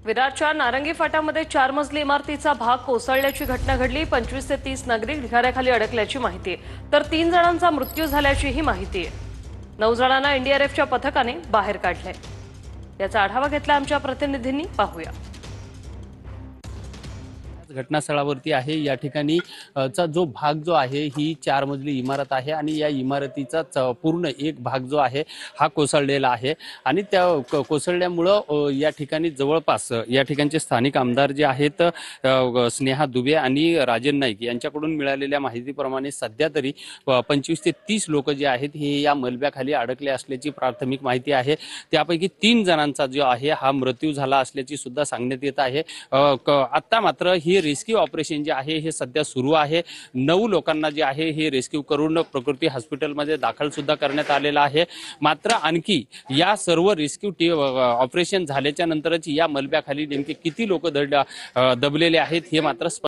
विरारच्या नारंगी फाट्यामध्ये 4 मजली इमारतीचा भाग कोसळल्याची घटना घडली। 25 ते 30 नागरिक ढिगाऱ्याखाली अडकल्याची माहिती आहे, तर 3 जणांचा मृत्यू झाल्याचीही माहिती आहे। 9 जणांना एनडीआरएफच्या पथकाने बाहेर काढले। याचा आढावा घेतला आमच्या प्रतिनिधींनी, पाहूया। घटनास्थळावरती आहे। या ठिकाणी चा जो भाग जो आहे ही 4 मजली इमारत आहे आणि या इमारतीचा पूर्ण एक भाग जो आहे हा कोसळलेला आहे आणि त्या कोसळल्यामुळं या ठिकाणी जवळपास या ठिकाणचे स्थानिक आमदार जे आहेत स्नेहा दुबे आणि राजन नाईक यांच्याकडून मिळालेल्या माहितीप्रमाणे सध्या तरी 25 ते 30 लोक जे आहेत हे या मलब्याखाली अडकले असल्याची प्राथमिक माहिती आहे। त्यापैकी 3 जणांचा जो आहे हा मृत्यू झाला असल्याची सुद्धा सांगण्यात येत आहे। आता मात्र ही रेस्क्यू ऑपरेशन जे आहे हे सध्या सुरू आहे। 9 लोकांना जे आहे हे रेस्क्यू करून प्रकृती हॉस्पिटलमध्ये दाखल सुद्धा करण्यात आलेला आहे। मात्र आणखी या सर्व रेस्क्यू ऑपरेशन झाल्याच्या नंतरच या मलब्याखाली नेमके किती लोक दबलेले आहेत हे मात्र